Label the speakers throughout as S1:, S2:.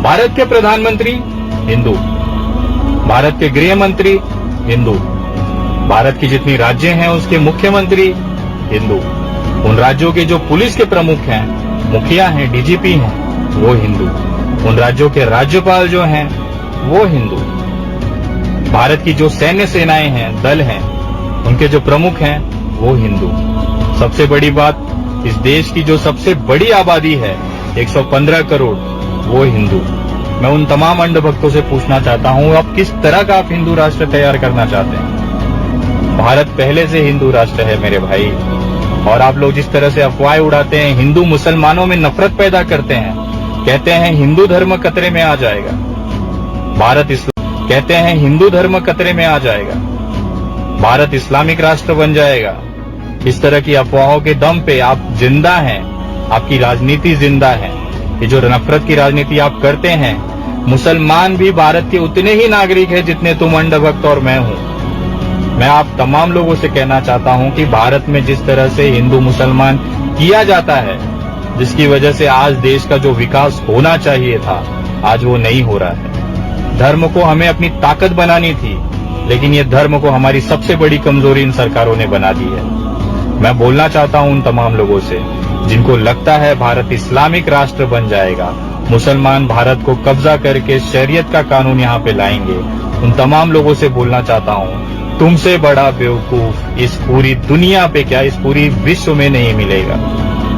S1: भारत के प्रधानमंत्री हिंदू, भारत के गृह मंत्री हिंदू, भारत की जितनी राज्य हैं उसके मुख्यमंत्री हिंदू, उन राज्यों के जो पुलिस के प्रमुख हैं, मुखिया हैं, डीजीपी हैं, वो हिंदू, उन राज्यों के राज्यपाल जो हैं वो हिंदू, भारत की जो सैन्य सेनाएं हैं, दल हैं, उनके जो प्रमुख हैं वो हिंदू। सबसे बड़ी बात, इस देश की जो सबसे बड़ी आबादी है 115 करोड़, वो हिंदू। मैं उन तमाम अंध भक्तों से पूछना चाहता हूं, अब किस तरह का आप हिंदू राष्ट्र तैयार करना चाहते हैं? भारत पहले से हिंदू राष्ट्र है मेरे भाई, और आप लोग जिस तरह से अफवाहें उड़ाते हैं, हिंदू मुसलमानों में नफरत पैदा करते हैं, कहते हैं हिंदू धर्म खतरे में आ जाएगा, कहते हैं हिंदू धर्म खतरे में आ जाएगा, भारत इस्लामिक राष्ट्र बन जाएगा। इस तरह की अफवाहों के दम पे आप जिंदा हैं, आपकी राजनीति जिंदा है। ये जो नफरत की राजनीति आप करते हैं, मुसलमान भी भारत के उतने ही नागरिक हैं जितने तुम अंधभक्त और मैं हूं। मैं आप तमाम लोगों से कहना चाहता हूं कि भारत में जिस तरह से हिंदू मुसलमान किया जाता है, जिसकी वजह से आज देश का जो विकास होना चाहिए था, आज वो नहीं हो रहा है। धर्म को हमें अपनी ताकत बनानी थी, लेकिन ये धर्म को हमारी सबसे बड़ी कमजोरी इन सरकारों ने बना दी है। मैं बोलना चाहता हूं उन तमाम लोगों से जिनको लगता है भारत इस्लामिक राष्ट्र बन जाएगा, मुसलमान भारत को कब्जा करके शरीयत का कानून यहाँ पे लाएंगे, उन तमाम लोगों से बोलना चाहता हूँ, तुमसे बड़ा बेवकूफ इस पूरी दुनिया पे क्या, इस पूरी विश्व में नहीं मिलेगा।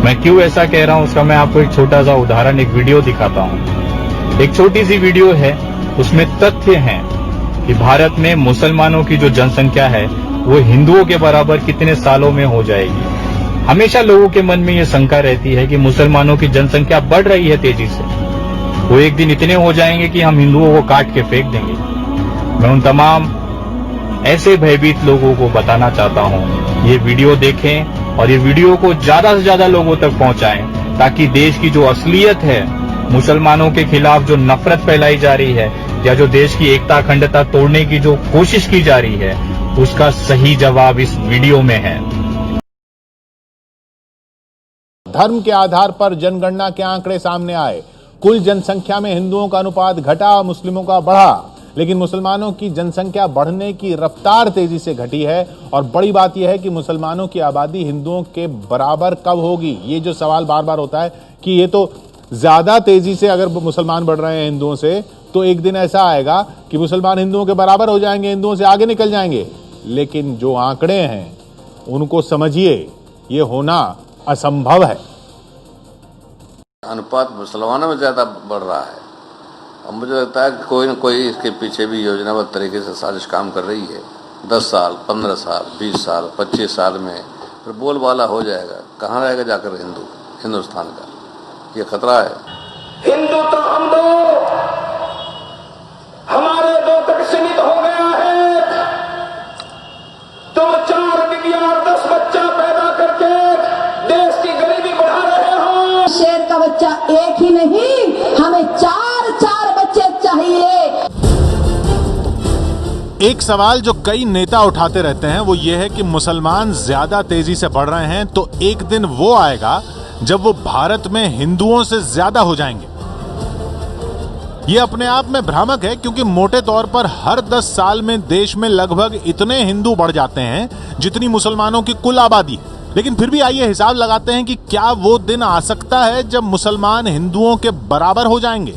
S1: मैं क्यों ऐसा कह रहा हूँ उसका मैं आपको एक छोटा सा उदाहरण, एक वीडियो दिखाता हूँ। एक छोटी सी वीडियो है, उसमें तथ्य हैं कि भारत में मुसलमानों की जो जनसंख्या है वो हिंदुओं के बराबर कितने सालों में हो जाएगी। हमेशा लोगों के मन में ये शंका रहती है कि मुसलमानों की जनसंख्या बढ़ रही है तेजी से, वो एक दिन इतने हो जाएंगे कि हम हिंदुओं को काट के फेंक देंगे। मैं उन तमाम ऐसे भयभीत लोगों को बताना चाहता हूँ, ये वीडियो देखें और ये वीडियो को ज्यादा से ज्यादा लोगों तक पहुंचाएं, ताकि देश की जो असलियत है, मुसलमानों के खिलाफ जो नफरत फैलाई जा रही है या जो देश की एकता अखंडता तोड़ने की जो कोशिश की जा रही है, उसका सही जवाब इस वीडियो में है।
S2: धर्म के आधार पर जनगणना के आंकड़े सामने आए, कुल जनसंख्या में हिंदुओं का अनुपात घटा, मुस्लिमों का बढ़ा, लेकिन मुसलमानों की जनसंख्या बढ़ने की रफ्तार तेजी से घटी है। और बड़ी बात यह है कि मुसलमानों की आबादी हिंदुओं के बराबर कब होगी, ये जो सवाल बार बार होता है कि ये तो ज्यादा तेजी से अगर मुसलमान बढ़ रहे हैं हिंदुओं से, तो एक दिन ऐसा आएगा कि मुसलमान हिंदुओं के बराबर हो जाएंगे, हिंदुओं से आगे निकल जाएंगे। लेकिन जो आंकड़े हैं उनको समझिए, ये होना असंभव है।
S3: अनुपात मुसलमानों में ज्यादा बढ़ रहा है और मुझे लगता है कि कोई न कोई इसके पीछे भी योजनाबद्ध तरीके से साजिश काम कर रही है। 10 साल, 15 साल, 20 साल, 25 साल में फिर बोलबाला हो जाएगा। कहाँ रहेगा जाकर हिंदुस्तान का? ये खतरा है।
S4: हिंदू तो हम दो, हमारे दो तक सीमित हो गया है। तुम 4 डिग्री और 10 बच्चा पैदा करके देश की गरीबी बढ़ा रहे हो।
S5: शेर का बच्चा एक ही नहीं, हमें 4 बच्चे चाहिए।
S2: एक सवाल जो कई नेता उठाते रहते हैं वो ये है कि मुसलमान ज्यादा तेजी से बढ़ रहे हैं, तो एक दिन वो आएगा जब वो भारत में हिंदुओं से ज्यादा हो जाएंगे। ये अपने आप में भ्रामक है, क्योंकि मोटे तौर पर हर 10 साल में देश में लगभग इतने हिंदू बढ़ जाते हैं जितनी मुसलमानों की कुल आबादी है। लेकिन फिर भी आइए हिसाब लगाते हैं कि क्या वो दिन आ सकता है जब मुसलमान हिंदुओं के बराबर हो जाएंगे।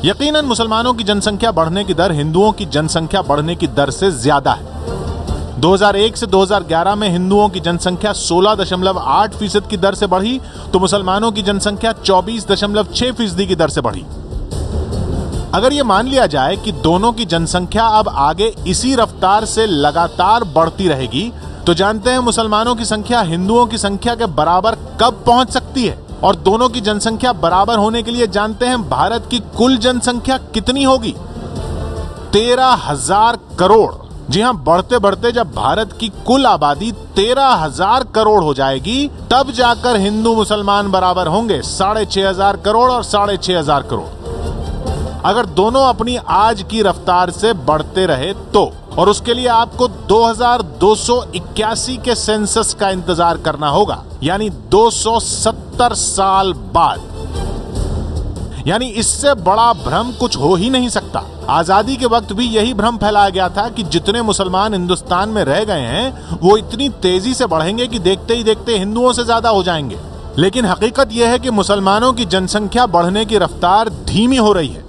S2: यकीनन मुसलमानों की जनसंख्या बढ़ने की दर हिंदुओं की जनसंख्या बढ़ने की दर से ज्यादा है। 2001 से 2011 में हिंदुओं की जनसंख्या 16.8% की दर से बढ़ी, तो मुसलमानों की जनसंख्या 24.6% की दर से बढ़ी। अगर ये मान लिया जाए कि दोनों की जनसंख्या अब आगे इसी रफ्तार से लगातार बढ़ती रहेगी, तो जानते हैं मुसलमानों की संख्या हिंदुओं की संख्या के बराबर कब पहुंच सकती है। और दोनों की जनसंख्या बराबर होने के लिए जानते हैं भारत की कुल जनसंख्या कितनी होगी? 13,000 करोड़। जी हां, बढ़ते बढ़ते जब भारत की कुल आबादी 13,000 करोड़ हो जाएगी, तब जाकर हिंदू मुसलमान बराबर होंगे। 6,500 करोड़ और 6,500 करोड़। अगर दोनों अपनी आज की रफ्तार से बढ़ते रहे तो, और उसके लिए आपको 2281 के सेंसस का इंतजार करना होगा, यानी 270 साल बाद। यानी इससे बड़ा भ्रम कुछ हो ही नहीं सकता। आजादी के वक्त भी यही भ्रम फैलाया गया था कि जितने मुसलमान हिंदुस्तान में रह गए हैं वो इतनी तेजी से बढ़ेंगे कि देखते ही देखते हिंदुओं से ज्यादा हो जाएंगे। लेकिन हकीकत यह है कि मुसलमानों की जनसंख्या बढ़ने की रफ्तार धीमी हो रही है।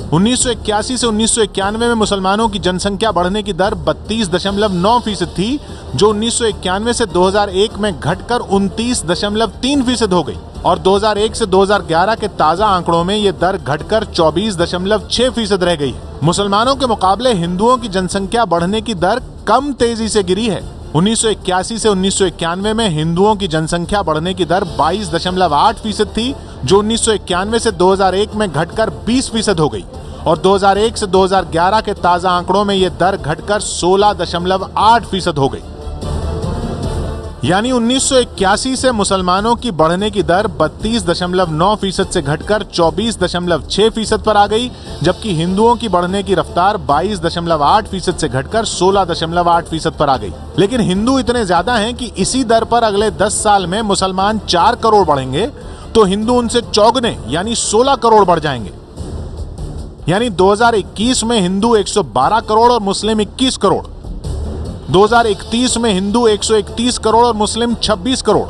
S2: 1981 से 1991 में मुसलमानों की जनसंख्या बढ़ने की दर 32.9% थी, जो 1991 से 2001 में घटकर 29.3% हो गई और 2001 से 2011 के ताजा आंकड़ों में ये दर घटकर 24.6% रह गई है। मुसलमानों के मुकाबले हिंदुओं की जनसंख्या बढ़ने की दर कम तेजी से गिरी है। 1981 से 1991 में हिंदुओं की जनसंख्या बढ़ने की दर 22.8% थी, जो 1991 से 2001 में घटकर 20% हो गई और 2001 से 2011 के ताजा आंकड़ों में यह दर घटकर 16.8% हो गई। यानी 1981 से मुसलमानों की बढ़ने की दर 32.9% से घटकर 24.6% पर आ गई, जबकि हिंदुओं की बढ़ने की रफ्तार 22.8% से घटकर 16.8% पर आ गई। लेकिन हिंदू इतने ज्यादा हैं कि इसी दर पर अगले 10 साल में मुसलमान 4 करोड़ बढ़ेंगे तो हिंदू उनसे चौगुने यानी 16 करोड़ बढ़ जाएंगे। यानी 2021 में हिंदू 112 करोड़ और मुस्लिम 21 करोड़, 2031 में हिंदू 131 करोड़ और मुस्लिम 26 करोड़।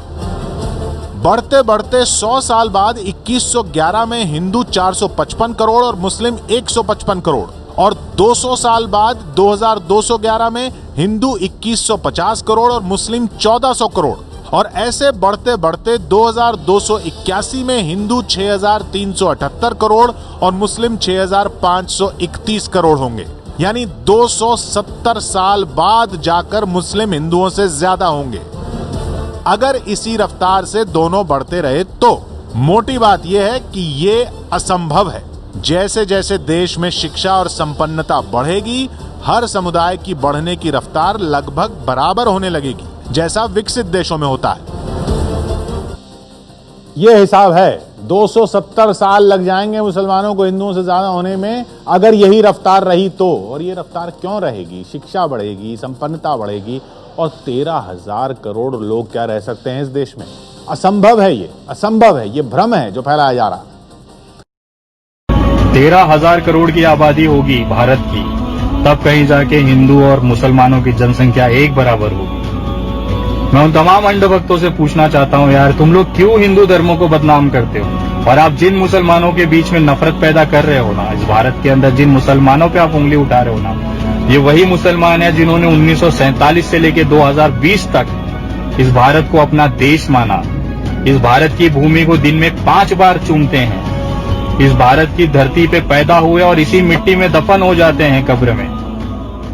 S2: बढ़ते बढ़ते 100 साल बाद 2111 में हिंदू 455 करोड़ और मुस्लिम 155 करोड़ और 200 साल बाद 2211 में हिंदू 2150 करोड़ और मुस्लिम 1400 करोड़ और ऐसे बढ़ते बढ़ते 2281 में हिंदू 6378 करोड़ और मुस्लिम 6531 करोड़ होंगे। यानी 270 साल बाद जाकर मुस्लिम हिंदुओं से ज्यादा होंगे। अगर इसी रफ्तार से दोनों बढ़ते रहे तो मोटी बात यह है कि ये असंभव है। जैसे जैसे देश में शिक्षा और संपन्नता बढ़ेगी, हर समुदाय की बढ़ने की रफ्तार लगभग बराबर होने लगेगी, जैसा विकसित देशों में होता है।
S6: यह हिसाब है। 270 साल लग जाएंगे मुसलमानों को हिंदुओं से ज्यादा होने में, अगर यही रफ्तार रही तो। और ये रफ्तार क्यों रहेगी? शिक्षा बढ़ेगी, संपन्नता बढ़ेगी और 13,000 करोड़ लोग क्या रह सकते हैं इस देश में? असंभव है, ये असंभव है, ये भ्रम है जो फैलाया जा रहा।
S1: 13,000 करोड़ की आबादी होगी भारत की, तब कहीं जाके हिंदू और मुसलमानों की जनसंख्या एक बराबर होगी। मैं उन तमाम अंधभक्तों से पूछना चाहता हूं, यार तुम लोग क्यों हिंदू धर्मों को बदनाम करते हो? और आप जिन मुसलमानों के बीच में नफरत पैदा कर रहे हो ना, इस भारत के अंदर जिन मुसलमानों पे आप उंगली उठा रहे हो ना, ये वही मुसलमान है जिन्होंने 1947 से लेकर 2020 तक इस भारत को अपना देश माना, इस भारत की भूमि को दिन में 5 बार चूमते हैं, इस भारत की धरती पे पैदा हुए और इसी मिट्टी में दफन हो जाते हैं कब्र में।